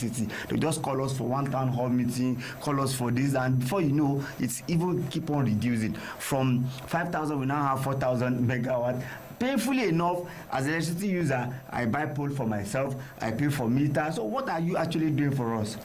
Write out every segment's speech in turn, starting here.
electricity. They just call us for one town hall meeting, call us for this, and before you know, it's even keep on reducing. From 5,000, we now have 4,000 megawatt. Painfully enough, as an electricity user, I buy pole for myself, I pay for meter. So what are you actually doing for us?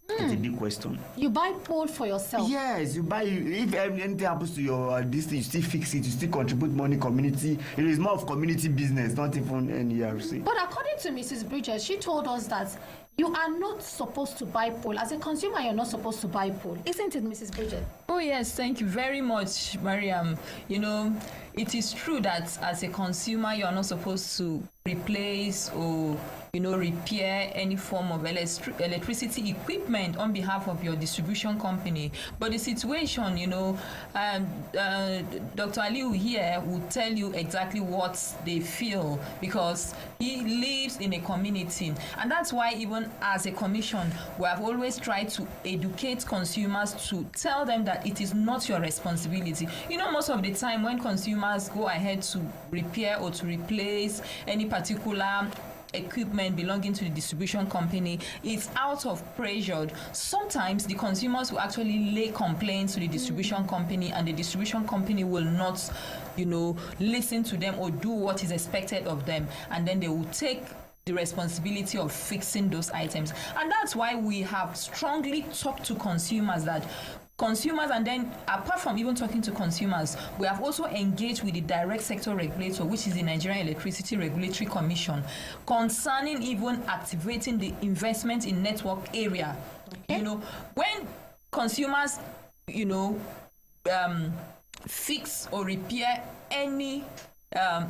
It's a big question. You buy pole for yourself? Yes, you buy. If anything happens to your this thing, you still fix it, you still contribute money, community. It is more of community business, not even NERC. But according to Mrs. Bridges, she told us that you are not supposed to buy pole. As a consumer, you're not supposed to buy pole. Isn't it, Mrs. Bridget? Oh, yes. Thank you very much, Mariam. You know, it is true that as a consumer, you're not supposed to replace or, you know, repair any form of electricity equipment on behalf of your distribution company. But the situation, you know, Dr. Aliu here will tell you exactly what they feel because he lives in a community. And that's why even as a commission, we have always tried to educate consumers to tell them that it is not your responsibility. You know, most of the time when consumers go ahead to repair or to replace any particular equipment belonging to the distribution company, it's out of pressure. Sometimes the consumers will actually lay complaints to the distribution company, and the distribution company will not, you know, listen to them or do what is expected of them, and then they will take the responsibility of fixing those items. And that's why we have strongly talked to consumers that consumers, and then apart from even talking to consumers, we have also engaged with the direct sector regulator, which is the Nigerian Electricity Regulatory Commission, concerning even activating the investment in network area. Okay. You know, when consumers, you know, fix or repair any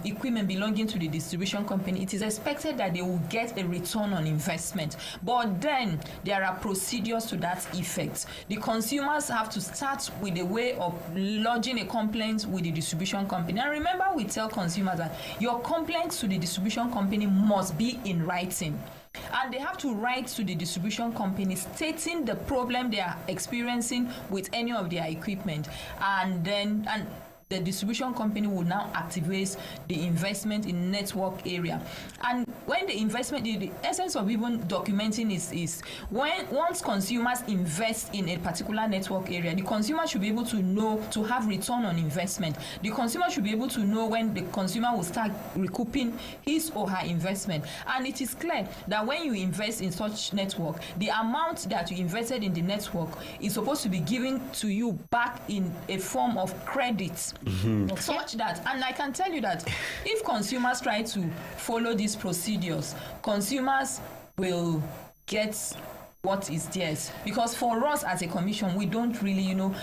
equipment belonging to the distribution company, it is expected that they will get a return on investment. But then there are procedures to that effect. The consumers have to start with a way of lodging a complaint with the distribution company. And remember, we tell consumers that your complaint to the distribution company must be in writing. And they have to write to the distribution company stating the problem they are experiencing with any of their equipment. And the distribution company will now activate the investment in network area. And when the investment, the essence of even documenting is once consumers invest in a particular network area, the consumer should be able to know, to have return on investment. The consumer should be able to know when the consumer will start recouping his or her investment. And it is clear that when you invest in such network, the amount that you invested in the network is supposed to be given to you back in a form of credit. Okay. Such that, and I can tell you that if consumers try to follow these procedures, consumers will get what is theirs. Because for us as a commission, we don't really, you know,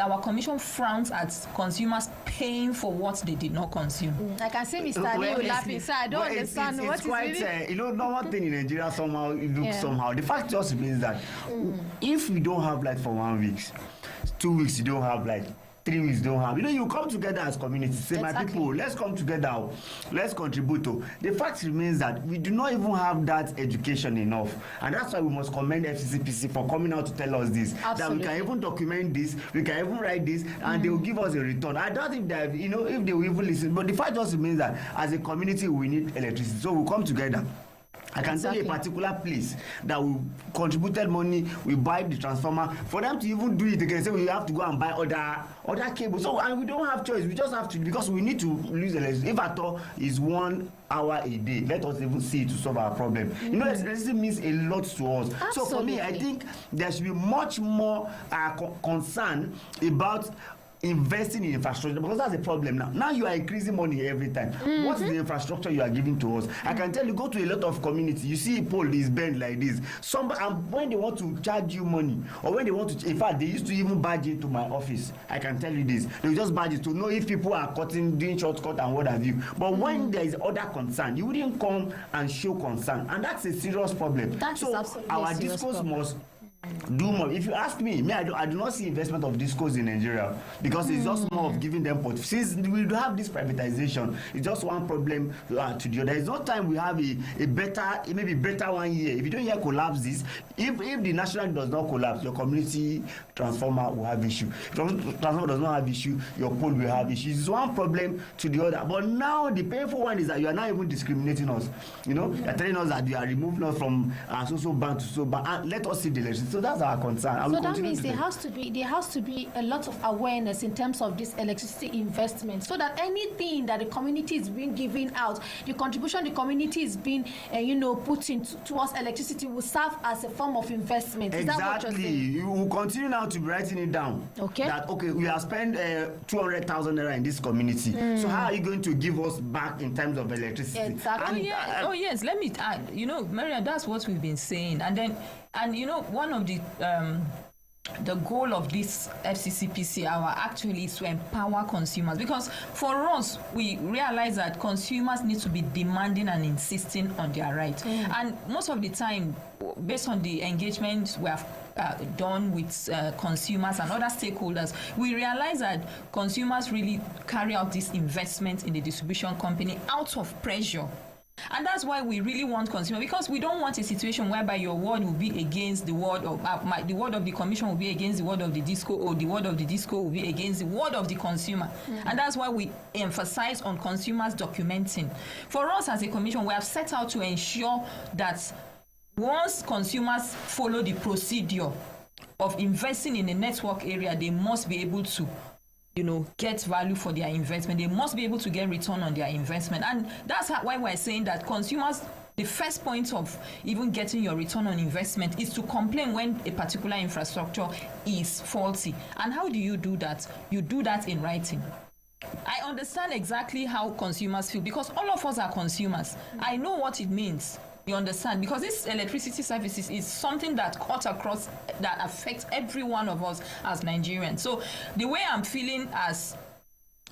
our commission frowns at consumers paying for what they did not consume. I can see Mr. Leo laughing, so I don't understand what is really. You know, normal thing in Nigeria somehow it looks somehow. The fact just means that if we don't have light for 1 week, 2 weeks, you don't have light. 3 weeks don't have. You know, you come together as community. Say, my people, let's come together. Let's contribute. The fact remains that we do not even have that education enough. And that's why we must commend Fccpc for coming out to tell us this. Absolutely. That we can even document this, we can even write this, and they will give us a return. I don't think that, you know, if they will even listen. But the fact just remains that as a community, we need electricity. So we'll come together. I can tell you a particular place that we contributed money, we buy the transformer. For them to even do it, they can say we have to go and buy other cables. So, and we don't have choice. We just have to, because we need to lose electricity. If at all is 1 hour a day, let us even see it to solve our problem. You know, electricity means a lot to us. Absolutely. So for me, I think there should be much more concern about investing in infrastructure, because that's the problem now. Now you are increasing money every time. What is the infrastructure you are giving to us? I can tell you, go to a lot of community, you see a pole is bent like this. And when they want to charge you money, or when they want to, in fact, they used to even badge into my office. I can tell you this. They will just badge it to know if people are cutting, doing shortcut and what have you. But when there is other concern, you wouldn't come and show concern. And that's a serious problem. That so is our discourse must do more. If you ask me, I do not see investment of discos in Nigeria because it's just more of giving them since we do have this privatization, it's just one problem to the other. There is no time we have a better, maybe better 1 year. If you don't hear collapse this, if the national does not collapse, your community transformer will have issue. If transformer does not have issue, your pole will have issues. It's one problem to the other. But now the painful one is that you are not even discriminating us. You know, you're telling us that you are removing us from so ban to so ban. And let us see the electricity. So that's our concern. So that means there has to be a lot of awareness in terms of this electricity investment, so that anything that the community is being given out, the contribution the community is being put in towards electricity will serve as a form of investment. Is exactly. That what you're saying? You will continue now to be writing it down. Okay. That we have spent 200,000 naira in this community. So how are you going to give us back in terms of electricity? Exactly. And, yes. Let me add. Mariam, that's what we've been saying. And one of the goal of this FCCPC hour actually is to empower consumers, because for us, we realize that consumers need to be demanding and insisting on their right. And most of the time, based on the engagements we have done with consumers and other stakeholders, we realize that consumers really carry out this investment in the distribution company out of pressure. And that's why we really want consumers, because we don't want a situation whereby your word will be against the word of the word of the commission will be against the word of the disco, or the word of the disco will be against the word of the consumer. And that's why we emphasize on consumers documenting. For us as a commission, we have set out to ensure that once consumers follow the procedure of investing in a network area, they must be able to get value for their investment. They must be able to get return on their investment. And that's why we're saying that consumers, the first point of even getting your return on investment is to complain when a particular infrastructure is faulty. And how do you do that? You do that in writing. I understand exactly how consumers feel, because all of us are consumers. I know what it means. You understand? Because this electricity services is something that cuts across, that affects every one of us as Nigerians. So the way I'm feeling as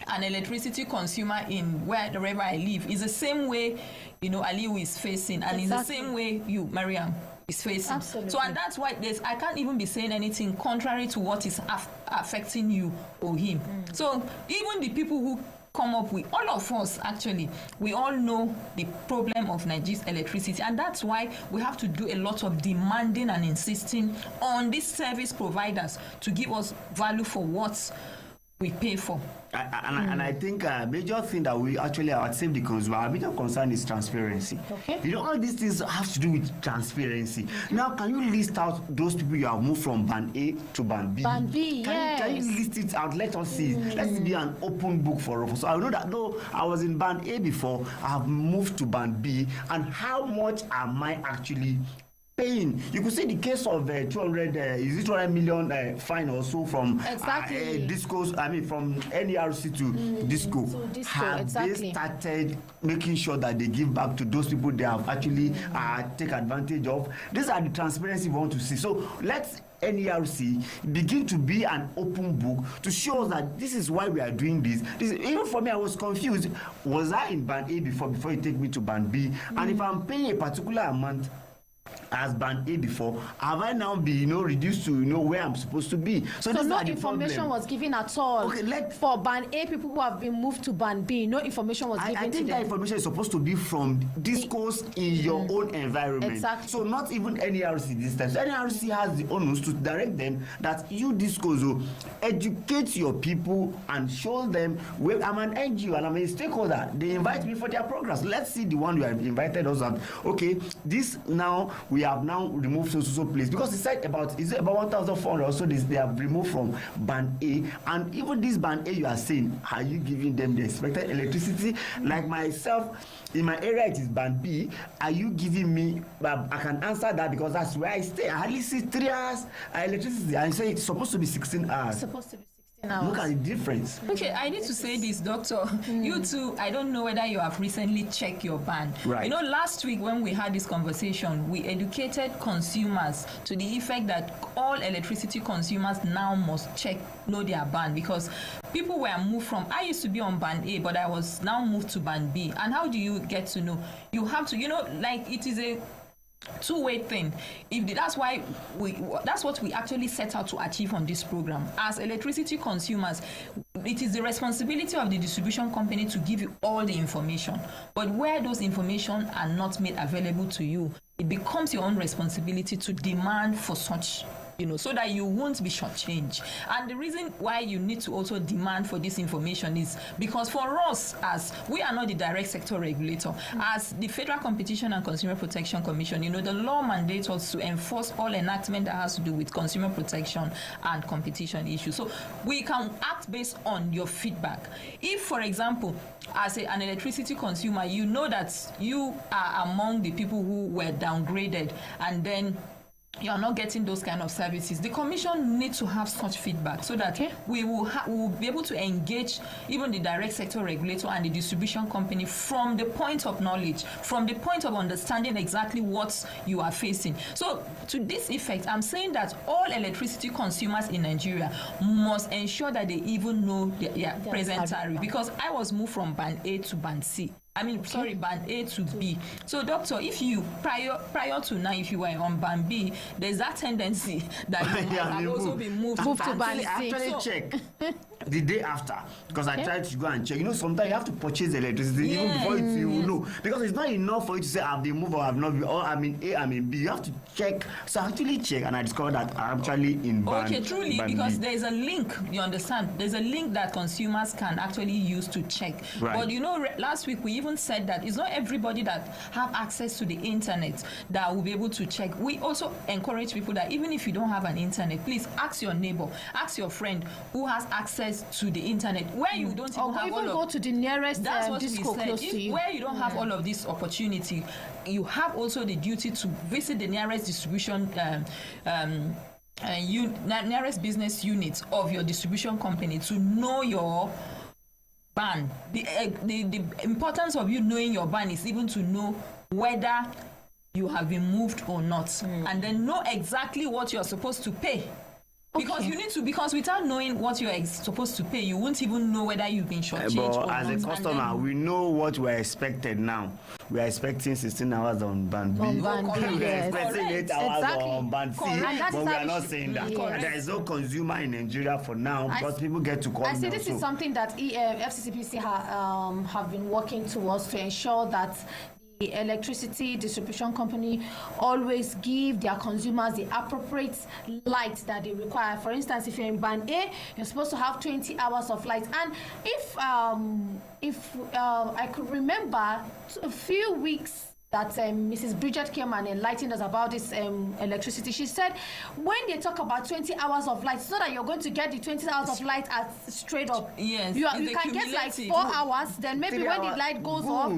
an electricity consumer in wherever I live is the same way, Aliu is facing, and it's the same way you, Mariam, is facing. Absolutely. So, and that's why I can't even be saying anything contrary to what is affecting you or him. So even the people who come up with, all of us actually, we all know the problem of Nigeria's electricity, and that's why we have to do a lot of demanding and insisting on these service providers to give us value for what we pay for. And I think a major thing that we actually are save the consumer, our major concern is transparency. Okay. All these things have to do with transparency. Now, can you list out those people you have moved from band A to band B? Band B, Can you list it out? Let us see. Let's be an open book for us. So I know that though I was in band A before, I have moved to band B, and how much am I actually paying? You could see the case of 200 million fine or so from discos. I mean, from NERC to disco. Have they started making sure that they give back to those people they have actually take advantage of? These are the transparency we want to see. So let's NERC begin to be an open book to show us that this is why we are doing this. Even for me, I was confused. Was I in band A before you take me to band B? And if I'm paying a particular amount as band A before, have I now been reduced to where I'm supposed to be? So no information was given at all. Okay, for band A people who have been moved to band B, no information was given. I think that information is supposed to be from discos in your own environment. Exactly. So not even NERC this time. So NERC has the onus to direct them that you discos educate your people and show them. Well, I'm an NGO and I'm a stakeholder. They invite me for their programs. Let's see the one you have invited us at. Okay, this now we have now removed so place, because it's said about 1,400 or so they have removed from band A, and even this band A you are saying, are you giving them the expected electricity? Like myself, in my area it is band B. Are you giving me? I can answer that because that's where I stay. I hardly see 3 hours electricity, and say it's supposed to be 16 hours. It's supposed to be 16 hours. Look at the difference. Okay, I need to say this, Doctor. You too, I don't know whether you have recently checked your band. Right. Last week when we had this conversation, we educated consumers to the effect that all electricity consumers now must know their band, because people were moved from, I used to be on band A, but I was now moved to band B. And how do you get to know? You have to, like it is a two-way thing. That's what we actually set out to achieve on this program. As electricity consumers, it is the responsibility of the distribution company to give you all the information. But where those information are not made available to you, it becomes your own responsibility to demand for such, so that you won't be shortchanged. And the reason why you need to also demand for this information is because for us, as we are not the direct sector regulator, as the Federal Competition and Consumer Protection Commission, the law mandates us to enforce all enactment that has to do with consumer protection and competition issues. So we can act based on your feedback. If, for example, as an electricity consumer, you know that you are among the people who were downgraded and then you are not getting those kind of services, the commission needs to have such feedback so that we will be able to engage even the direct sector regulator and the distribution company from the point of knowledge, from the point of understanding exactly what you are facing. So to this effect, I'm saying that all electricity consumers in Nigeria must ensure that they even know their present tariff, because I was moved from band A to band C. Band A to B. So, doctor, if you prior to now, if you were on band B, there's that tendency that you might have also been moved to band C. I actually check the day after, because I tried to go and check. Sometimes you have to purchase electricity even before you know, because it's not enough for you to say I've been moved or I've not been, or I'm in A, I'm in B. You have to check. So I actually check, and I discovered that I'm actually in band. Okay, truly, band because B. there's a link. You understand? There's a link that consumers can actually use to check. Right. But last week we even said that it's not everybody that have access to the internet that will be able to check. We also encourage people that even if you don't have an internet, please ask your neighbor, ask your friend who has access to the internet, where you don't even have all of, go to the nearest disco close to you. Where you don't have all of this opportunity, you have also the duty to visit the nearest distribution nearest business unit of your distribution company to know your ban. The importance of you knowing your ban is even to know whether you have been moved or not, and then know exactly what you're supposed to pay. Because you need to, because without knowing what you're supposed to pay, you won't even know whether you've been shortchanged or not. But as a customer, we know what we're expected now. We are expecting 16 hours on band B. We are expecting 8 hours on band C. But we are not saying that. Yes. There is no consumer in Nigeria for now, because people get to call. I see this is something that FCCPC have been working towards, to ensure that the electricity distribution company always give their consumers the appropriate light that they require. For instance, if you're in band A, you're supposed to have 20 hours of light. And if I could remember a few weeks that Mrs. Bridget came and enlightened us about this electricity. She said, when they talk about 20 hours of light, so that you're going to get the 20 hours of light straight up. Yes. You can get like 4 hours, then maybe when the light goes off,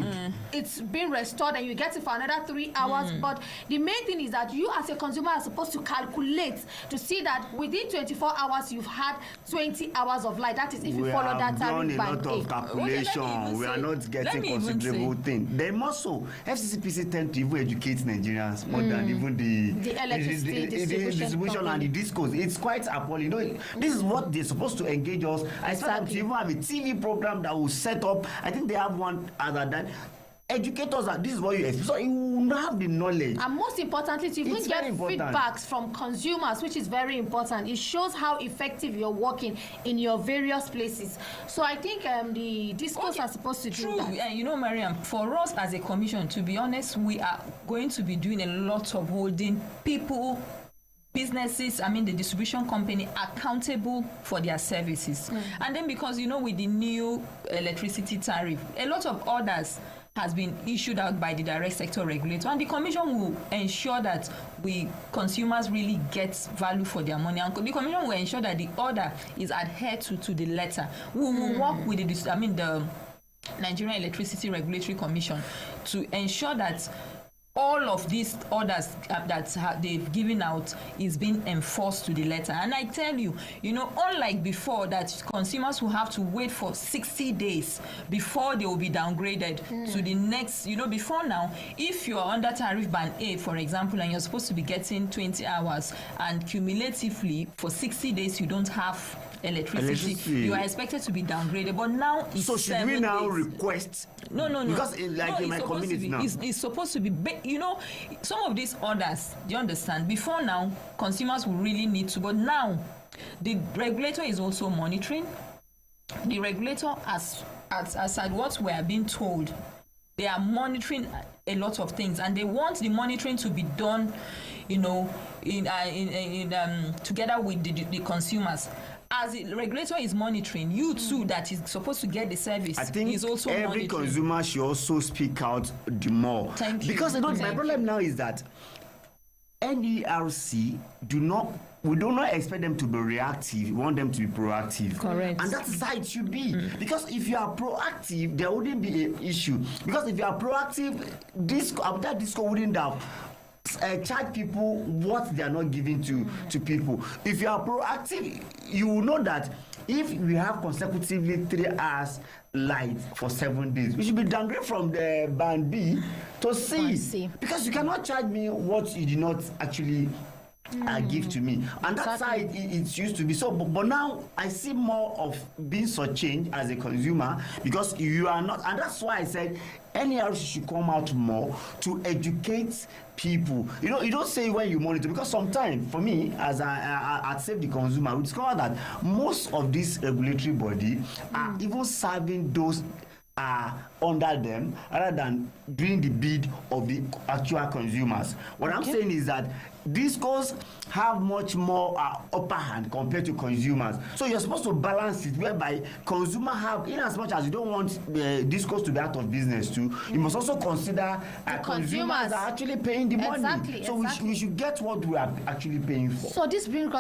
it's been restored and you get it for another 3 hours. But the main thing is that you as a consumer are supposed to calculate to see that within 24 hours you've had 20 hours of light. That is if you follow that tariff band A. We have done a lot of calculation. We are not getting considerable thing. They must so. FCCPC tend to even educate Nigerians more than even the electricity distribution and the discos. It's quite appalling. This is what they're supposed to engage us. I expect them to even have a TV program that will set up. I think they have one other than educate us that this is what you expect. So you will have the knowledge. And most importantly, to even get feedbacks from consumers, which is very important. It shows how effective you're working in your various places. So I think the discos are supposed to do that. Mariam, for us as a commission, to be honest, we are going to be doing a lot of holding people, businesses, the distribution company, accountable for their services. And then because, with the new electricity tariff, a lot of orders has been issued out by the direct sector regulator, and the commission will ensure that consumers really get value for their money, and the commission will ensure that the order is adhered to the letter. We will work with the Nigerian Electricity Regulatory Commission to ensure that all of these orders that they've given out is being enforced to the letter. And I tell you, unlike before that consumers will have to wait for 60 days before they will be downgraded to the next, before now, if you're under tariff band A, for example, and you're supposed to be getting 20 hours and cumulatively for 60 days you don't have electricity, you are expected to be downgraded. But now it's 7 days. So should we now request? No. Because in my community now. It's supposed to be some of these orders, do you understand? Before now, consumers will really need to, but now the regulator is also monitoring. The regulator, as what we are being told, they are monitoring a lot of things, and they want the monitoring to be done, together with the consumers. As the regulator is monitoring, you too, that is supposed to get the service, I think is also every monitoring. consumer should also speak out the more. Thank you. Because my problem now is that NERC we do not expect them to be reactive. We want them to be proactive. Correct. And that is how it should be. Because if you are proactive, there wouldn't be an issue. Because if you are proactive, that disco wouldn't have charge people what they are not giving to people. If you are proactive, you will know that if we have consecutively 3 hours light for 7 days, we should be downgraded from the band B to C. Because you cannot charge me what you did not actually give to me. And that's how it used to be. So, but now I see more of being changed as a consumer, because you are not, and that's why I said NERC should come out more to educate people. You don't say when you monitor, because sometimes for me, as I save the consumer, we discover that most of this regulatory body are even serving those under them, rather than doing the bid of the actual consumers. What I'm saying is that discos have much more upper hand compared to consumers. So you're supposed to balance it, whereby consumer have, in as much as you don't want discos to be out of business too, you must also consider consumers are actually paying the money. So we should get what we are actually paying for. So this brings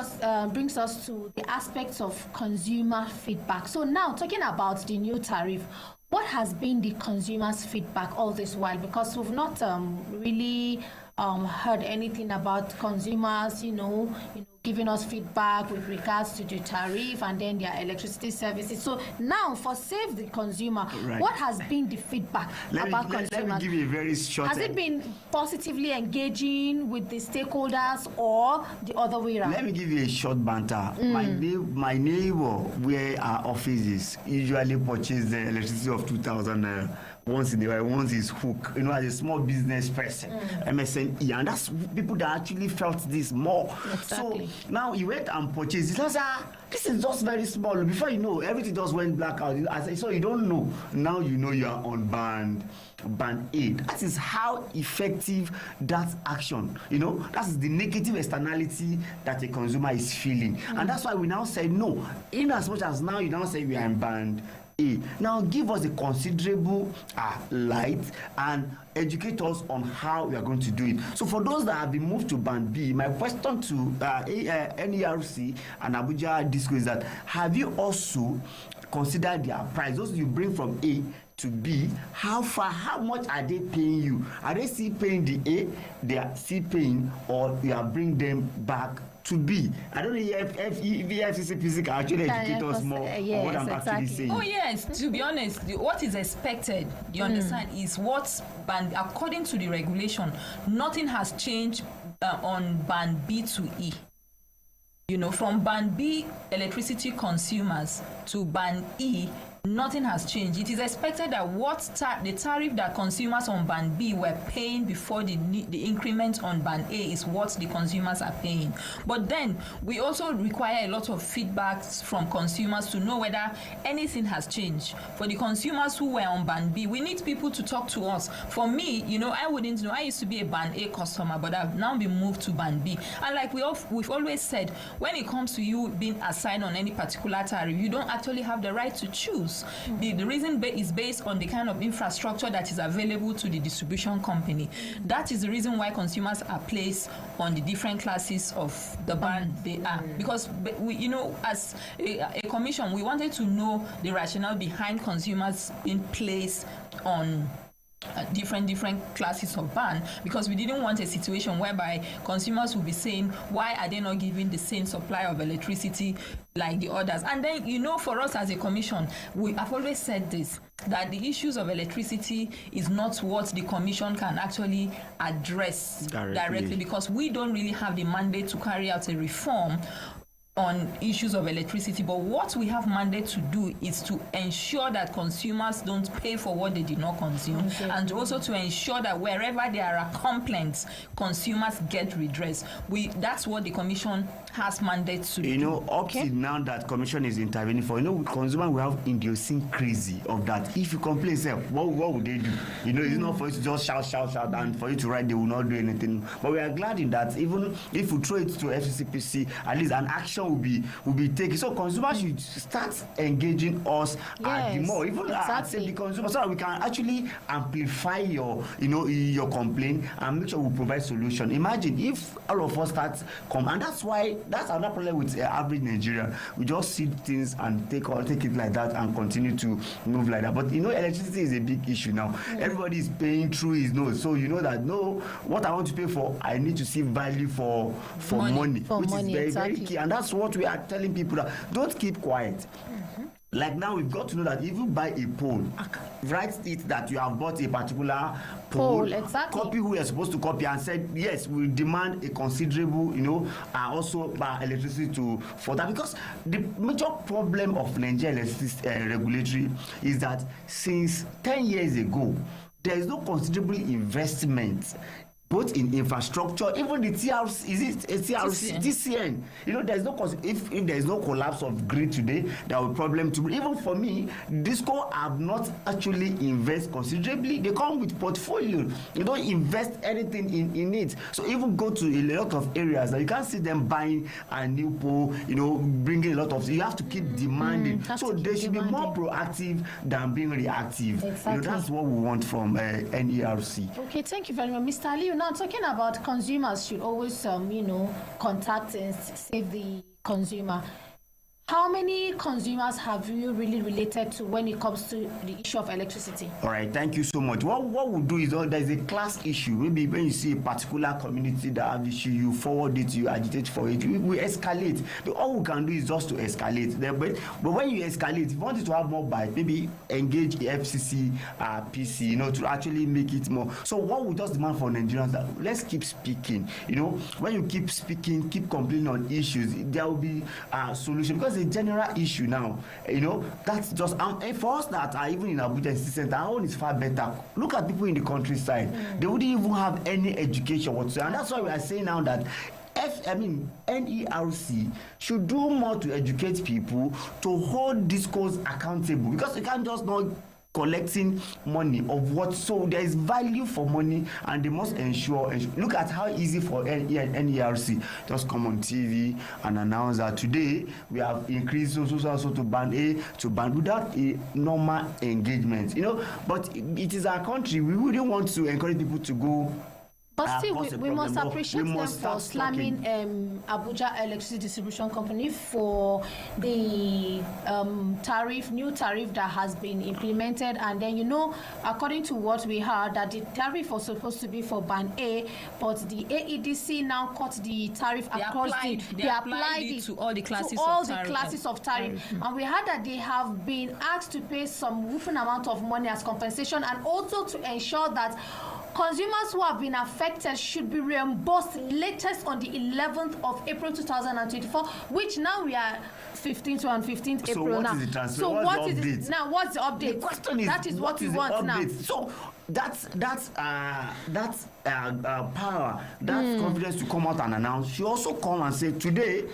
us to the aspects of consumer feedback. So now, talking about the new tariff, what has been the consumers' feedback all this while? Because we've not really heard anything about consumers, giving us feedback with regards to the tariff and then their electricity services. So now, for Save the Consumer, what has been the feedback about consumers? Let me give you a very short... Has it been positively engaging with the stakeholders, or the other way around? Let me give you a short banter. My neighbor, where our office is, usually purchase the electricity of 2,000 naira. Once in a while, once is hook, as a small business person, MSME, and that's people that actually felt this more. Exactly. So now he went and purchased it. This is just very small. Before you know, everything just went black out. So you don't know. Now you know you are on band A. That is how effective that action, that is the negative externality that a consumer is feeling. And that's why we now say no. In as much as now you now say we are in band A. Now give us a considerable light and educate us on how we are going to do it. So for those that have been moved to band B, my question to NERC and Abuja Disco is that, have you also considered their price? Those you bring from A to B, how much are they paying you? Are they still paying the A, they are still paying, or you are bringing them back to B? I don't know if Fccpc can actually educate us more on what I'm actually saying. Oh yes, to be honest, what is expected, you understand, is what's band, according to the regulation, nothing has changed on band B to E. From band B electricity consumers to band E, nothing has changed. It is expected that the tariff that consumers on band B were paying before the increment on band A is what the consumers are paying. But then we also require a lot of feedbacks from consumers to know whether anything has changed. For the consumers who were on band B, we need people to talk to us. For me, I wouldn't know. I used to be a band A customer, but I've now been moved to band B. And like we've always said, when it comes to you being assigned on any particular tariff, you don't actually have the right to choose. The reason is based on the kind of infrastructure that is available to the distribution company. That is the reason why consumers are placed on the different classes of the band they are. Because we, as a commission, we wanted to know the rationale behind consumers being placed on different classes of ban, because we didn't want a situation whereby consumers will be saying, why are they not giving the same supply of electricity like the others? And then, for us as a commission, we have always said this, that the issues of electricity is not what the commission can actually address directly, because we don't really have the mandate to carry out a reform on issues of electricity, but what we have mandate to do is to ensure that consumers don't pay for what they did not consume, and also to ensure that wherever there are complaints, consumers get redress. That's what the commission has mandate to do. You know, up to now that commission is intervening for, consumer will have idiosyncrasy of that. If you complain, say, what would they do? It's not for you to just shout, and for you to write, they will not do anything. But we are glad in that even if we throw it to FCCPC, at least an action will be taken. So consumers should start engaging us the more, even at the consumer, so that we can actually amplify your complaint and make sure we provide solution. Imagine if all of us start and that's another problem with average Nigerian. We just see things and take it like that and continue to move like that. But electricity is a big issue now. Everybody is paying through his nose, so that what I want to pay for, I need to see value for money, which is very very key. And that's what we are telling people, that don't keep quiet. Like now, we've got to know that if you buy a pole, write it that you have bought a particular pole, copy who you're supposed to copy, and said, yes, we demand a considerable, also by electricity for that. Because the major problem of Nigeria electricity regulatory is that since 10 years ago, there is no considerable investment both in infrastructure, even the TRC, is it a TRC, TCN? There's no if there is no collapse of grid today, there will be problem too. Even for me, Disco have not actually invest considerably. They come with portfolio. You don't invest anything in it. So even go to a lot of areas that you can't see them buying a new pole, bringing a lot of. You have to keep demanding. So they should be more proactive than being reactive. Exactly. That's what we want from NERC. Okay, thank you very much, Mr. Ali. Now, talking about consumers should always, contact and save the consumer. How many consumers have you really related to when it comes to the issue of electricity? All right, thank you so much. What we'll do is there's a class issue. Maybe when you see a particular community that have issue, you forward it, you agitate for it. We escalate. All we can do is just to escalate. But when you escalate, if you want it to have more bite, maybe engage the Fccpc, to actually make it more. So what we just demand for Nigerians that let's keep speaking. When you keep speaking, keep complaining on issues, there will be a solution, because a general issue now, that's just for us that are even in Abuja City Center, our own is far better. Look at people in the countryside, they wouldn't even have any education whatsoever, and that's why we are saying now that NERC should do more to educate people, to hold discourse accountable, because you can't just not collecting money of what. So there is value for money, and they must ensure. Look at how easy for NERC just come on TV and announce that today we have increased so to band A to band without a normal engagement. But it is our country. We wouldn't want to encourage people to go. But still, we must appreciate them for slamming Abuja Electricity Distribution Company for the new tariff that has been implemented. And then, according to what we heard, that the tariff was supposed to be for Band A, but the AEDC now cut the tariff across they applied it to all the classes of tariff. And we heard that they have been asked to pay some roofing amount of money as compensation, and also to ensure that consumers who have been affected should be reimbursed latest on the 11th of April 2024, which now we are 15th and 15th April now. So what is it now? What's the update? The question is, that is what we want now. So that's power, that's confidence to come out and announce. She also come and say today,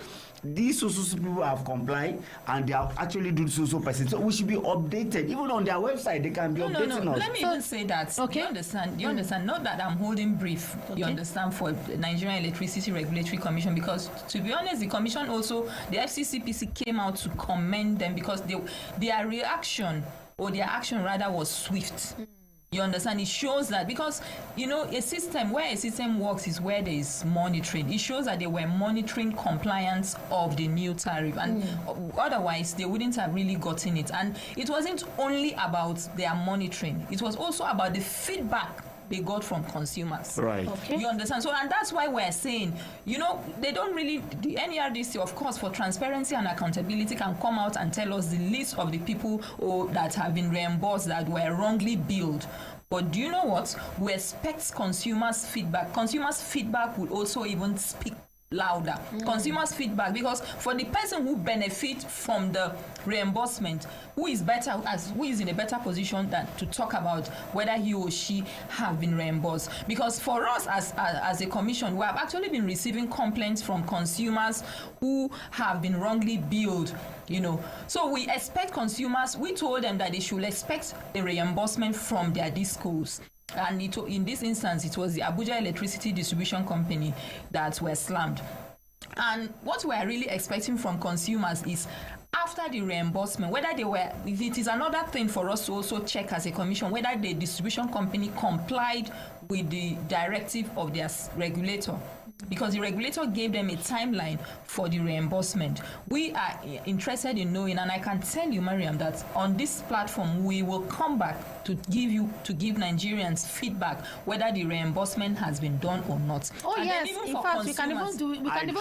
these social people have complied and they have actually do social percent. So we should be updated. Even on their website, they can be updating us. Let me even say that. Okay. You understand? Not that I'm holding brief, you understand, for the Nigerian Electricity Regulatory Commission, because to be honest, the commission also, the FCCPC came out to commend them because their reaction, or their action rather, was swift. You understand? It shows that, because, a system works is where there is monitoring. It shows that they were monitoring compliance of the new tariff. And otherwise, they wouldn't have really gotten it. And it wasn't only about their monitoring. It was also about the feedback they got from consumers. Right. Okay. You understand? So, and that's why we're saying, they don't really, the NERDC, of course, for transparency and accountability, can come out and tell us the list of the people that have been reimbursed that were wrongly billed. But do you know what? We expect consumers' feedback. Consumers' feedback will also even speak louder. Consumers feedback, because for the person who benefit from the reimbursement, who is in a better position than to talk about whether he or she have been reimbursed. Because for us as a commission, we have actually been receiving complaints from consumers who have been wrongly billed, so we expect consumers, we told them that they should expect a reimbursement from their discos. And in this instance, it was the Abuja Electricity Distribution Company that were slammed. And what we're really expecting from consumers is, after the reimbursement, it is another thing for us to also check as a commission whether the distribution company complied with the directive of their regulator. Because the regulator gave them a timeline for the reimbursement. We are interested in knowing, and I can tell you, Mariam, that on this platform we will come back to give Nigerians feedback whether the reimbursement has been done or not. Oh, and yes, in fact, we can even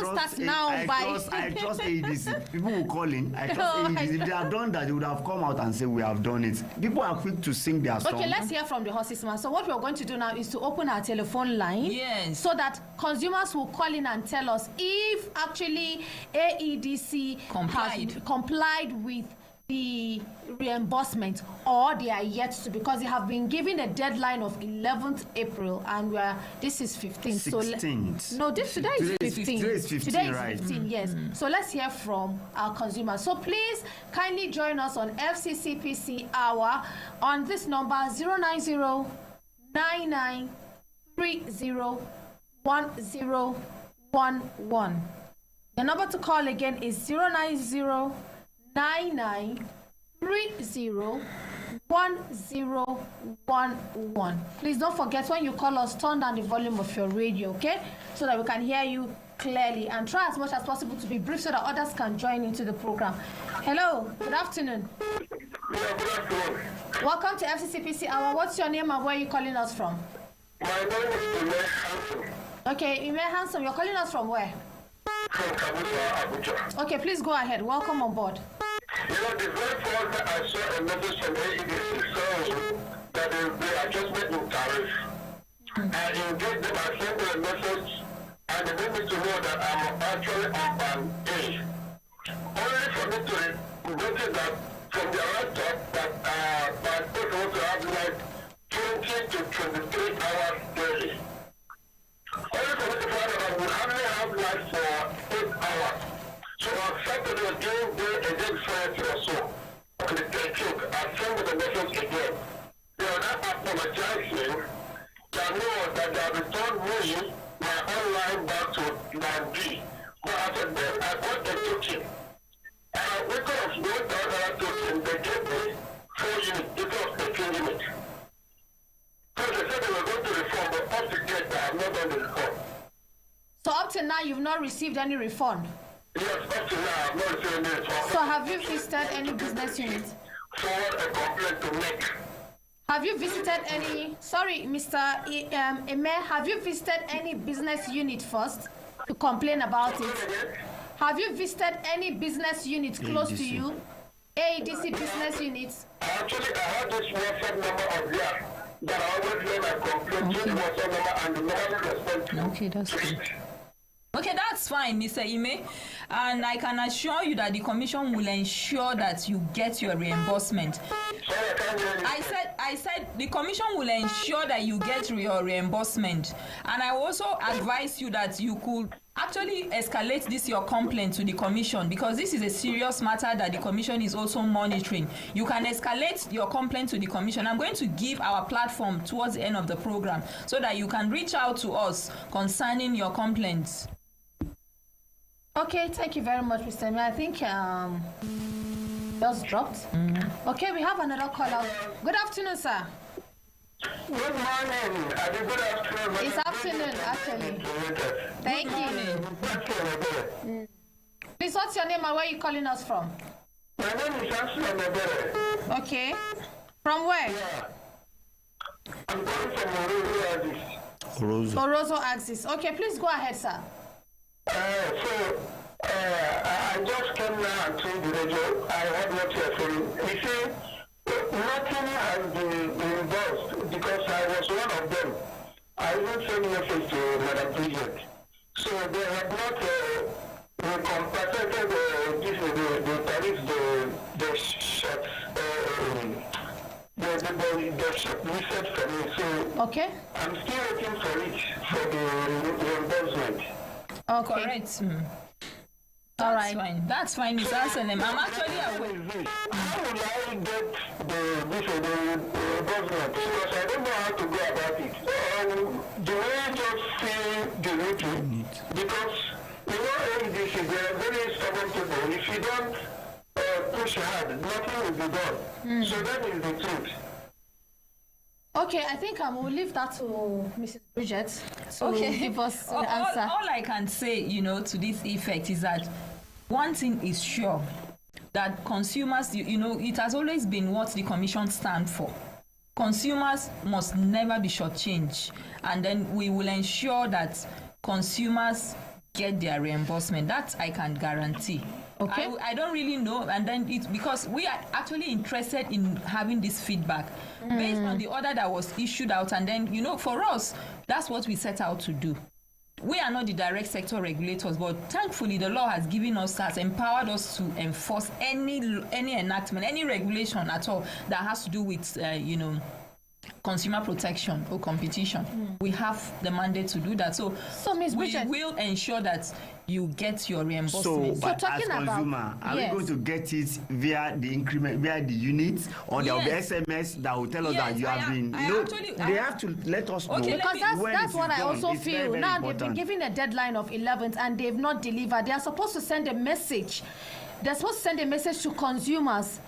start now by. I trust AEDC. People will call in. I trust AEDC. If they have done that, they would have come out and say we have done it. People are quick to sing their song. Okay, let's hear from the horses man. So what we are going to do now is to open our telephone line. Yes. So that consumers will call in and tell us if actually AEDC has complied with the reimbursement, or they are yet to, because they have been given a deadline of 11th April and this is 15th. 16th. So today is 15. Today is 15, today is right? 15, yes. So let's hear from our consumers. So please kindly join us on FCCPC Hour on this number 090 1011. The number to call again is 090 1011. Please don't forget, when you call us, turn down the volume of your radio, okay? So that we can hear you clearly, and try as much as possible to be brief so that others can join into the program. Hello, good afternoon. Yeah, good afternoon. Welcome to FCCPC Hour. What's your name and where are you calling us from? My name is Ime Hanson. Okay, Ime Hanson, you're calling us from where? From Abuja. Okay, please go ahead. Welcome on board. The very first that I saw a message from AEDC saying that there will be adjustment in tariff. And indeed, them I sent them a message, and they need me to know that I'm actually on band A. Only for me to notice that from the laptop that band A supposed to have like 20 to 23 hours daily. Only for me to find out that we only have like for 8 hours. So on Saturday, during day again Friday or so, on the 13th, I sent the message again. They are not apologizing. They know that they have returned me my online back to line B. But I said, then I got a token. And we could have wrote down that token. They gave me 4 units instead of 18 units. So they said they were going to reform, but up to date, I have not done the reform. So up to now, you've not received any refund? Yes, up to now, I've not received any reform. So have you visited any business unit? Forward a complaint to make. Have you visited any, sorry, Mr. Eme, have you visited any business unit first to complain about it? Have you visited any business unit close to you? AEDC business units? Actually, I had this WhatsApp number of theirs that I always let my complaint to the WhatsApp number and the number respond to. Okay, that's good. Okay, that's fine, Mr. Ime. And I can assure you that the commission will ensure that you get your reimbursement. Sorry, I can't hear you. I said the commission will ensure that you get your reimbursement. And I also advise you that you could actually escalate your complaint to the commission, because this is a serious matter that the commission is also monitoring. You can escalate your complaint to the commission. I'm going to give our platform towards the end of the program so that you can reach out to us concerning your complaints. Okay, thank you very much, Mr. Eme. I think just dropped. Okay, we have another caller. Good afternoon, sir. Good morning. Good afternoon. It's afternoon, actually. Thank you. Please, what's your name and where are you calling us from? My name is Samson Omebere. Okay. From where? Yeah. I'm calling from Orozo. Orozo Axis. Okay, please go ahead, sir. I just came now and tuned the radio. I heard what you are saying. You see, nothing has been reversed because I was one of them. I even sent a message to Madam President. So they have not compensated the tariff, the short listed for me. So Okay. I'm still waiting for it for the reimbursement. Okay. Correct. All That's right. fine. That's fine, Mr. Asanem. I'm actually aware. How will I get the reimbursement? Because I don't know how to go about it. Do I just see the routine? Because you know ADC, they are very stubborn people. If you don't push hard, nothing will be done. So that is the truth. Okay, I think we'll leave that to Mrs. Bridget to give us the all, answer. all I can say, to this effect is that one thing is sure, that consumers, it has always been what the commission stand for. Consumers must never be shortchanged, and then we will ensure that consumers get their reimbursement. That I can guarantee. Okay. I don't really know, and then it's because we are actually interested in having this feedback based on the order that was issued out, and then for us, that's what we set out to do. We are not the direct sector regulators, but thankfully the law has empowered us to enforce any enactment, any regulation at all that has to do with consumer protection or competition. We have the mandate to do that. So Ms. we Bridget, will ensure that you get your reimbursement. But as talking about- consumer, are yes. we going to get it via the increment, via the units, or there will be Yes. SMS that will tell us Yes, that you have been? They have to let us know. Okay, because that's when that's it what is I done. also It's feel. very, very Now they've been important. given a deadline of 11th and they've not delivered. They are supposed to send a message. They're supposed to send a message to consumers,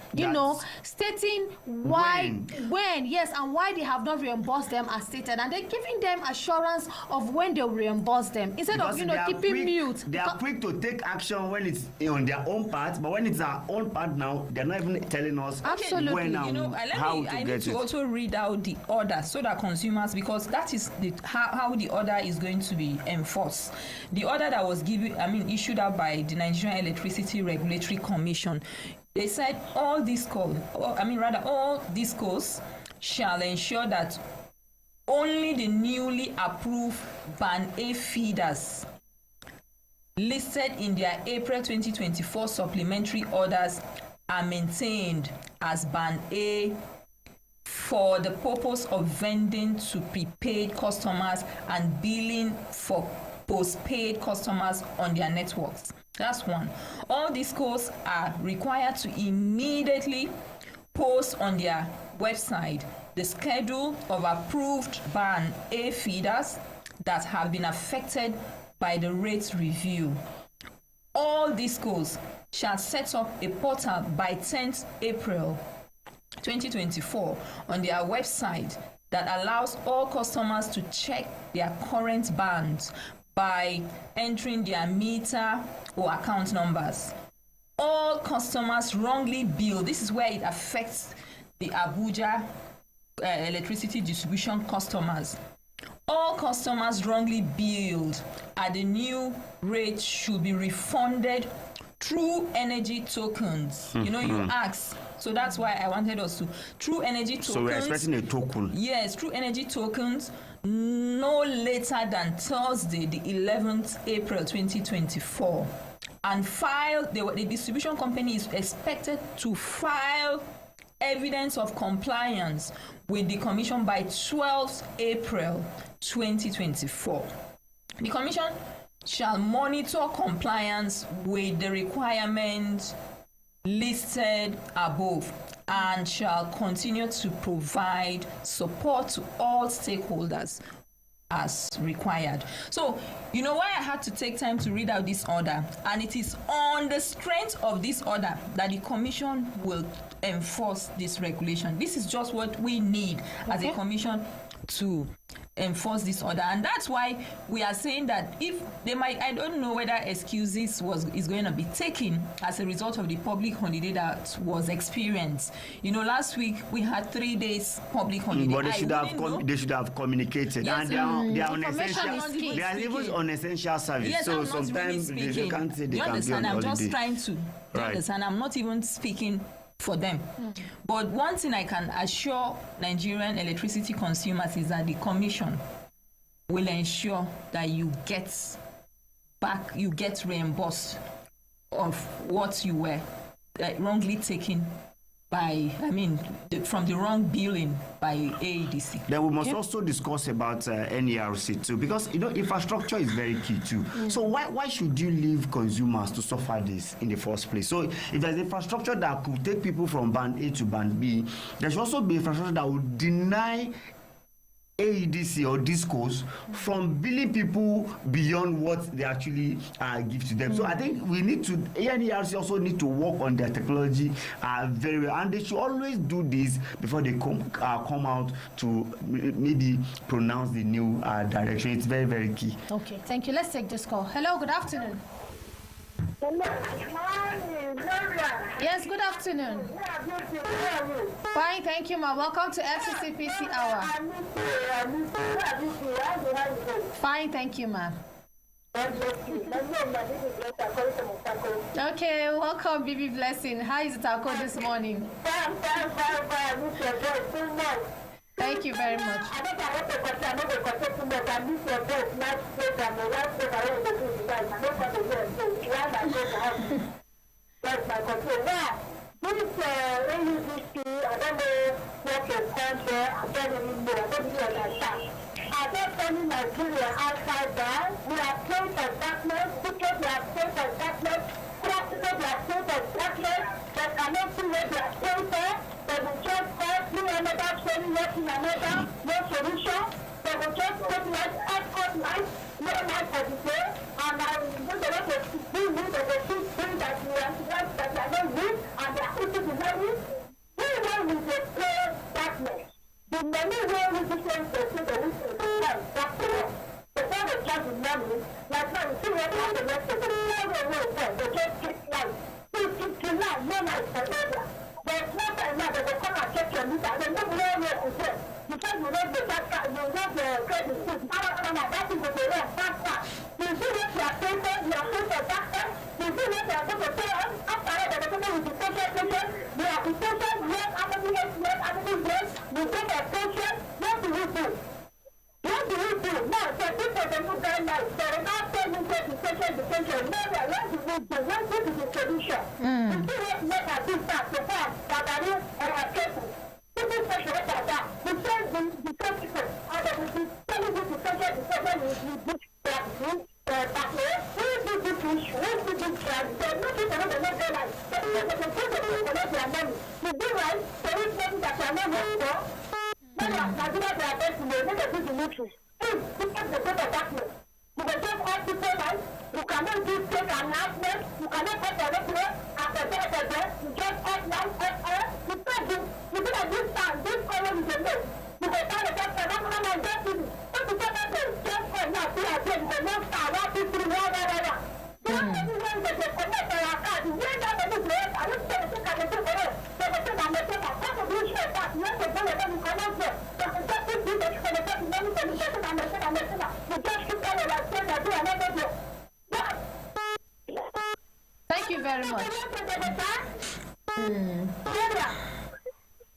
stating when, yes, and why they have not reimbursed them as stated, and they're giving them assurance of when they'll reimburse them instead Because of they are keeping quick, mute. They are quick to take action when it's on their own part, but when it's our own part now, they're not even telling us Absolutely. when and how to I get need to it. also read out the order so that consumers, because that is how the order is going to be enforced. The order that was issued out by the Nigerian Electricity Regulatory Commission, they said all discos shall ensure that only the newly approved Band A feeders listed in their April 2024 supplementary orders are maintained as Band A for the purpose of vending to prepaid customers and billing for postpaid customers on their networks. That's one. All these codes are required to immediately post on their website the schedule of approved Band A feeders that have been affected by the rates review. All these codes shall set up a portal by 10th April 2024 on their website that allows all customers to check their current bands by entering their meter or account numbers. All customers wrongly billed, this is where it affects the Abuja electricity distribution customers. All customers wrongly billed at the new rate should be refunded through energy tokens. You asked, so that's why I wanted us to. Through energy tokens. So we're expecting a token. Yes, through energy tokens, no later than Thursday, the 11th April 2024. And file, the distribution company is expected to file evidence of compliance with the Commission by 12th April 2024. The Commission shall monitor compliance with the requirements listed above and shall continue to provide support to all stakeholders as required. So, why I had to take time to read out this order, and it is on the strength of this order that the Commission will enforce this regulation. This is just what we need as a Commission to enforce this order, and that's why we are saying that if they might, I don't know whether excuses is going to be taken as a result of the public holiday that was experienced. Last week we had 3 days public holiday. But they should have communicated, yes, and they are on information essential. is key. They are even on essential service. Yes, so I'm not sometimes really they can't say they you can be understand? on I'm holiday. just trying to. You understand? I'm not even speaking for them. But one thing I can assure Nigerian electricity consumers is that the Commission will ensure that you get back, you get reimbursed of what you were wrongly taken by, from the wrong billing by AEDC. Then we must also discuss about NERC too, because infrastructure is very key too. So why should you leave consumers to suffer this in the first place? So if there's infrastructure that could take people from band A to band B, there should also be infrastructure that would deny AEDC or discos from billing people beyond what they actually give to them. So I think we need to, ANERC also need to work on their technology very well, and they should always do this before they come out to maybe pronounce the new direction. It's very, very key. Okay, thank you. Let's take this call. Hello, good afternoon. Yes, good afternoon. Fine, thank you, ma. Welcome to Fccpc Hour. Fine, thank you, ma. Okay, welcome, Bibi Blessing. How is Tako this morning? Thank you very much. Thank you very much.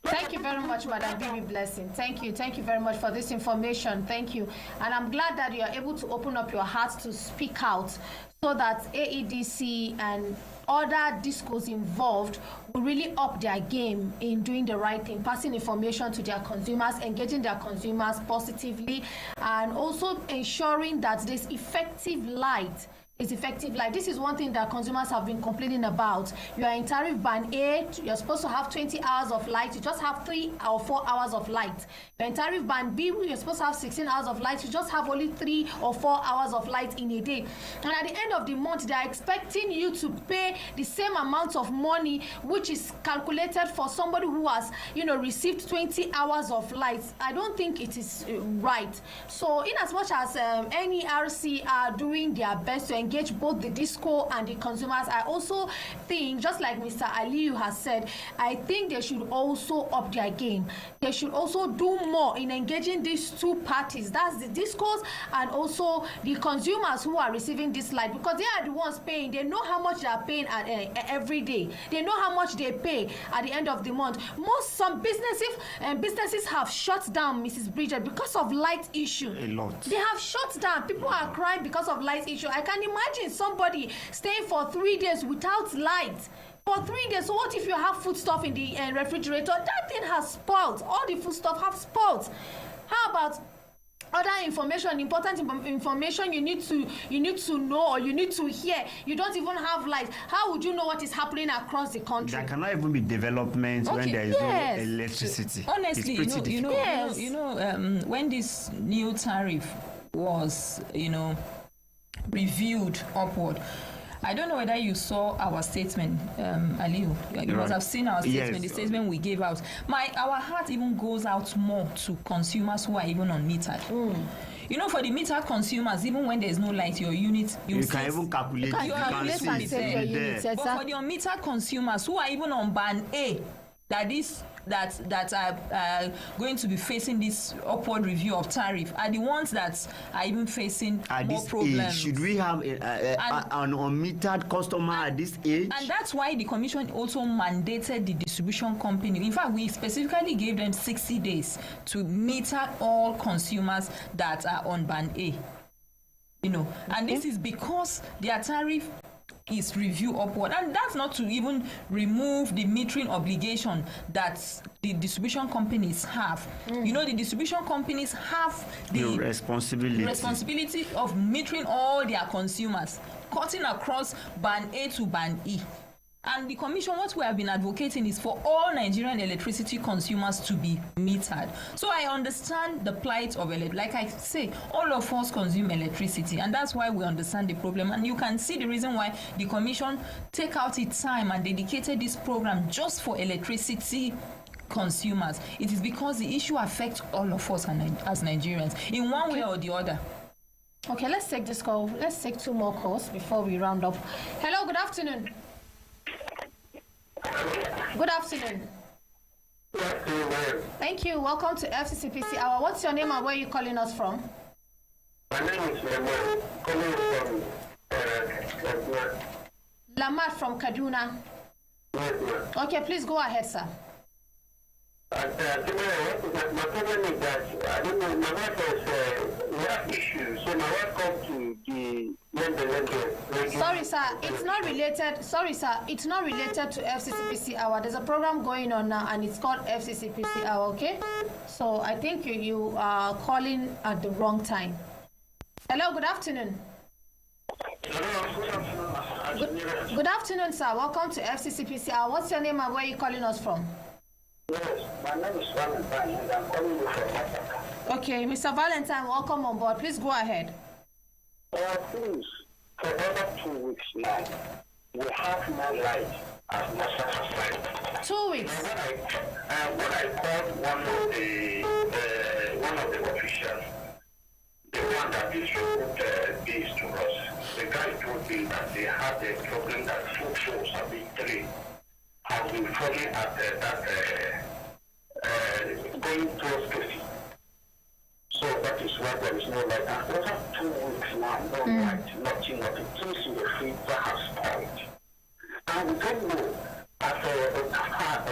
Thank you very much, Madam Bibi Blessing. Thank you. Thank you very much for this information. Thank you. And I'm glad that you are able to open up your heart to speak out so that AEDC and other discos involved will really up their game in doing the right thing, passing information to their consumers, engaging their consumers positively, and also ensuring that there's effective light. This is one thing that consumers have been complaining about. You are in tariff band A, you're supposed to have 20 hours of light, you just have 3 or 4 hours of light. You're in tariff band B, you're supposed to have 16 hours of light, you just have only 3 or 4 hours of light in a day. And at the end of the month, they are expecting you to pay the same amount of money, which is calculated for somebody who has, received 20 hours of light. I don't think it is right. So in as much as NERC are doing their best to engage both the disco and the consumers, I also think, just like Mr. Aliyu has said, I think they should also up their game. They should also do more in engaging these two parties, that's the discos and also the consumers who are receiving this light, because they are the ones paying. They know how much they are paying every day. They know how much they pay at the end of the month. Some businesses have shut down, Mrs. Bridget, because of light issue. A lot. They have shut down. People are crying because of light issue. I can imagine imagine somebody staying for 3 days without light. For 3 days, so what if you have food stuff in the refrigerator? That thing has spoiled. All the food stuff have spoiled. How about other information, important information you need to know or you need to hear? You don't even have light. How would you know what is happening across the country? There cannot even be development when there is no electricity. Honestly, when this new tariff was, reviewed upward, I don't know whether you saw our statement, Aliu. You must have seen our statement, the statement we gave out. Our heart even goes out more to consumers who are even unmetered. For the metered consumers, even when there's no light, your unit, you can even calculate. You can set your units. But for the unmetered consumers who are even on band A, that are going to be facing this upward review of tariff are the ones that are even facing more problems. Should we have an unmetered customer at this age? And that's why the commission also mandated the distribution company. In fact, we specifically gave them 60 days to meter all consumers that are on band A. And this is because their tariff is review upward, and that's not to even remove the metering obligation that the distribution companies have. The distribution companies have the responsibility of metering all their consumers, cutting across band A to band E. And the commission, what we have been advocating is for all Nigerian electricity consumers to be metered. So I understand the plight of like I say, all of us consume electricity, and that's why we understand the problem. And you can see the reason why the commission take out its time and dedicated this program just for electricity consumers. It is because the issue affects all of us as Nigerians in one way or the other. Okay, let's take this call. Let's take 2 more calls before we round up. Hello, good afternoon. Good afternoon. Thank you. Welcome to FCCPC Hour. What's your name and where are you calling us from? My name is Lamar, calling from Kaduna. Lamar from Kaduna. Yes, ma'am. Okay, please go ahead, sir. My problem is that, I don't know, my wife has, we have issues. So my wife comes to the Sorry, sir. It's not related. Sorry, sir. It's not related to FCCPC Hour. There's a program going on now, and it's called FCCPC Hour. Okay. So I think you are calling at the wrong time. Hello. Good afternoon. Good afternoon, sir. Welcome to FCCPC Hour. What's your name and where are you calling us from? Yes, my name is Valentine, and I'm calling you from Africa. Okay, Mr. Valentine, welcome on board. Please go ahead. Please, for over 2 weeks now, we have no light as much as I 2 weeks. When I called one of the officials, the one that distributed this to us, the guy told me that they have a problem that food shows have been three. Have been falling at going towards Casey. So that is why there is no light. And over 2 weeks now, no light, nothing. Things in the freezer has spoiled. And we don't know, after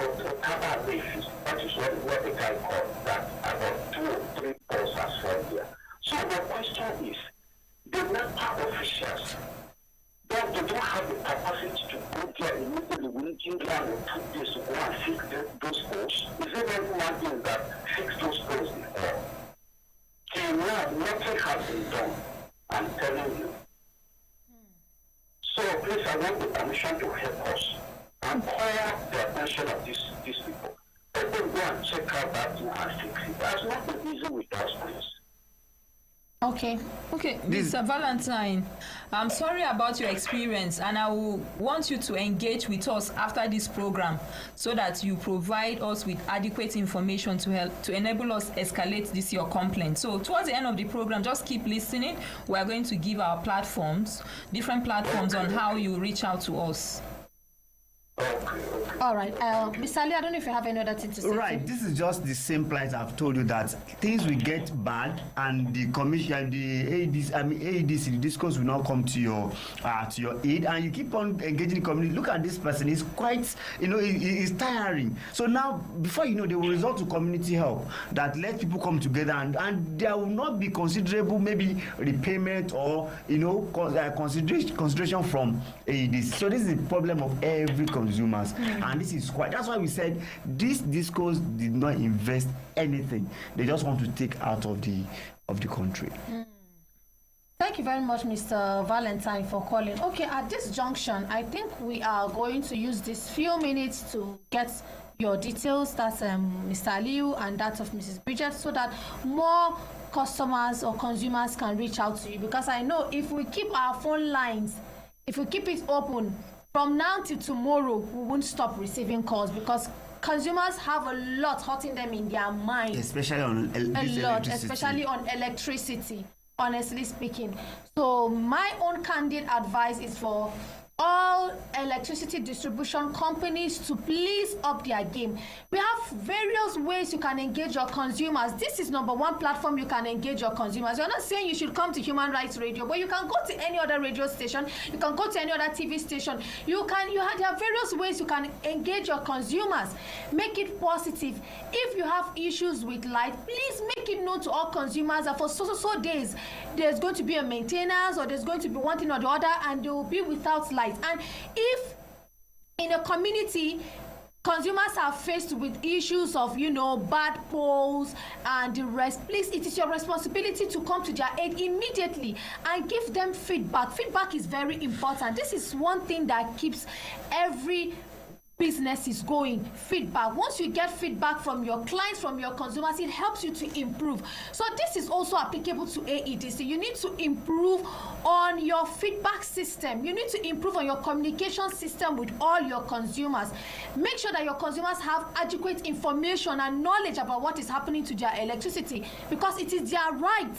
Otaba basis, that is what the guy called, that about 2 or 3 poles has fallen there. So the question is, the NEPA officials, they don't have the capacity to go there immediately within 1 or 2 days to go and fix those poles. Is there anyone thing that fixed those poles before? Till now, nothing has been done. I'm telling you. So please, I want the commission to help us and call the attention of these people. Let them go and check out that thing and fix it. That's not the easy with us, please. Okay, Mr. Valentine, I'm sorry about your experience, and I will want you to engage with us after this program so that you provide us with adequate information to help to enable us escalate this your complaint. So towards the end of the program, just keep listening. We are going to give our platforms, different platforms on how you reach out to us. Okay. All right. Mr. Ali, I don't know if you have any other thing to say. Right, this is just the same plight I've told you, that things will get bad and the commission, the AEDC, the discourse will not come to your aid, and you keep on engaging the community. Look at this person; he's quite, it's tiring. So now, before you know, they will resort to community help that let people come together, and there will not be considerable maybe repayment or consideration from AEDC. So this is the problem of every consumers, and this is that's why we said this discourse did not invest anything. They just want to take out of the country. Thank you very much, Mr. Valentine, for calling. Okay, at this junction, I think we are going to use these few minutes to get your details. That's Mr. Aliu and that of Mrs. Bridget, so that more customers or consumers can reach out to you. Because I know if we keep our phone lines, if we keep it open, from now till tomorrow, we won't stop receiving calls, because consumers have a lot hurting them in their mind. Especially on especially on electricity, honestly speaking. So my own candid advice is for all electricity distribution companies to please up their game. We have various ways you can engage your consumers. This is number one platform you can engage your consumers. You're not saying you should come to Human Rights Radio, but you can go to any other radio station, you can go to any other TV station. There are various ways you can engage your consumers. Make it positive. If you have issues with light, please make it known to all consumers that for so days there's going to be a maintenance, or there's going to be one thing or the other, and they will be without light. And if in a community consumers are faced with issues of bad poles and the rest, please, it is your responsibility to come to their aid immediately and give them feedback. Feedback is very important. This is one thing that keeps every business is going. Feedback. Once you get feedback from your clients, from your consumers, it helps you to improve. So this is also applicable to AEDC. You need to improve on your feedback system. You need to improve on your communication system with all your consumers. Make sure that your consumers have adequate information and knowledge about what is happening to their electricity, because it is their right.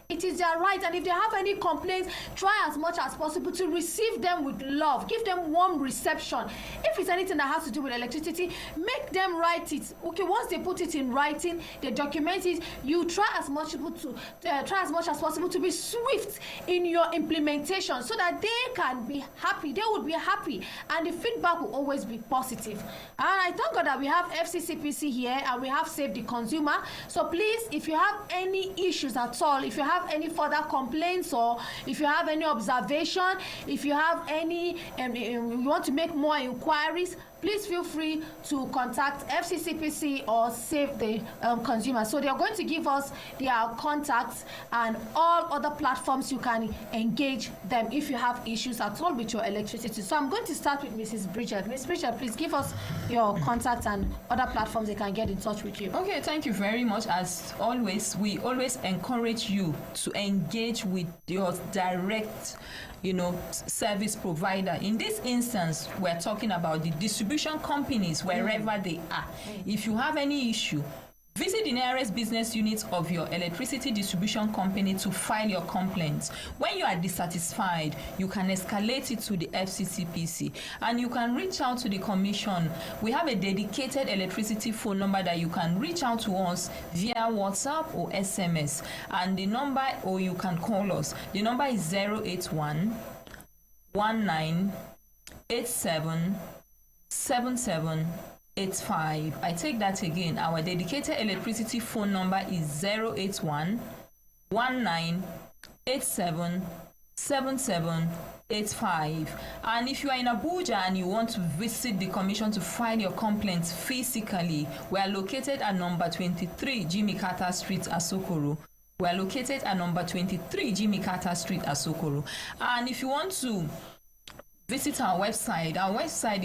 It is their right, and if they have any complaints, try as much as possible to receive them with love. Give them warm reception. If it's anything that has to do with electricity, make them write it. Okay, once they put it in writing, they document it. You try as much as possible to be swift in your implementation, so that they can be happy. They would be happy, and the feedback will always be positive. And I thank God that we have FCCPC here, and we have Save the Consumer. So please, if you have any issues at all, if you have any further complaints, or if you have any observation, if you have any you want to make more inquiries, please feel free to contact FCCPC or Save the Consumer. So they are going to give us their contacts and all other platforms you can engage them if you have issues at all with your electricity. So I'm going to start with Mrs. Bridget. Ms. Bridget, please give us your contacts and other platforms they can get in touch with you. Okay, thank you very much. As always, we always encourage you to engage with your direct service provider. In this instance, we're talking about the distribution companies wherever they are. If you have any issue, visit the nearest business unit of your electricity distribution company to file your complaints. When you are dissatisfied, you can escalate it to the FCCPC, and you can reach out to the commission. We have a dedicated electricity phone number that you can reach out to us via WhatsApp or SMS, and the number, or you can call us. The number is 081 1987 7785. I take that again. Our dedicated electricity phone number is 081 1987 7785. And if you are in Abuja and you want to visit the commission to file your complaints physically, we are located at number 23 Jimmy Carter Street, Asokoro. We are located at number 23 Jimmy Carter Street, Asokoro. And if you want to visit our website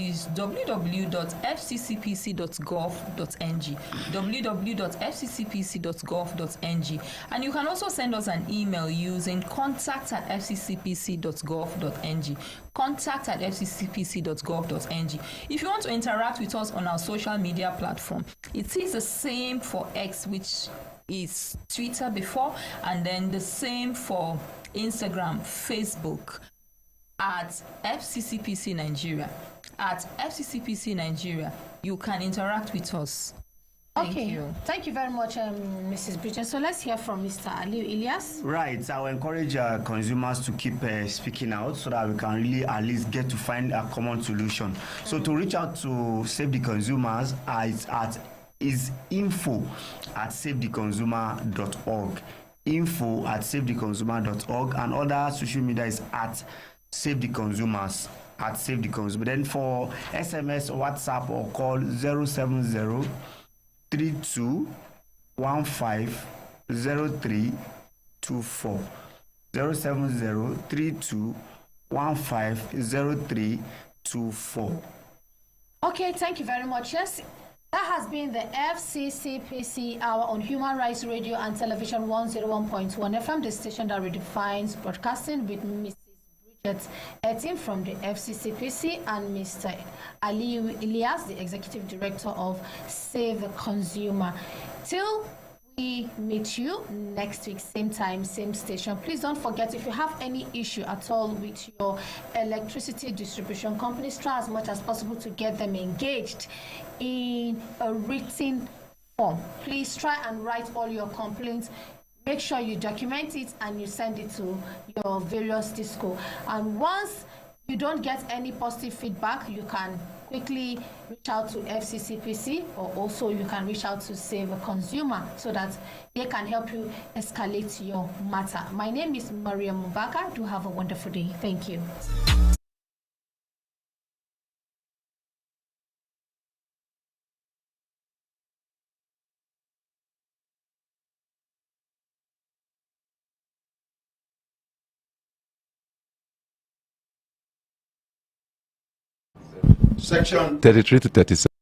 is www.fccpc.gov.ng, www.fccpc.gov.ng, and you can also send us an email using contact@fccpc.gov.ng, contact@fccpc.gov.ng. If you want to interact with us on our social media platform, it is the same for X, which is Twitter before, and then the same for Instagram, Facebook, at FCCPC Nigeria. At FCCPC Nigeria, you can interact with us. Thank you. Thank you very much, Mrs. Bridget. So let's hear from Mr. Aliu Ilyas. Right. I will encourage consumers to keep speaking out so that we can really at least get to find a common solution. So to reach out to Save the Consumers, is info@savetheconsumer.org. info@savetheconsumer.org, and other social media is at Save the Consumers. At Save the Consumer. Then for SMS, WhatsApp, or call 070 32 15 03 24. 070 32 15 03 24. Okay, thank you very much. Yes, that has been the FCCPC Hour on Human Rights Radio and Television 101.1 FM, the station that redefines broadcasting, with Mrs. Bridget Etim from the FCCPC and Mr. Aliu Ilyas, the Executive Director of Save the Consumer. Till we meet you next week, same time, same station. Please don't forget, if you have any issue at all with your electricity distribution companies, try as much as possible to get them engaged in a written form. Please try and write all your complaints. Make sure you document it and you send it to your various disco. And once you don't get any positive feedback, you can quickly reach out to FCCPC, or also you can reach out to Save a Consumer so that they can help you escalate your matter. My name is Maria Mubaka. Do have a wonderful day. Thank you. Section 33 to 37.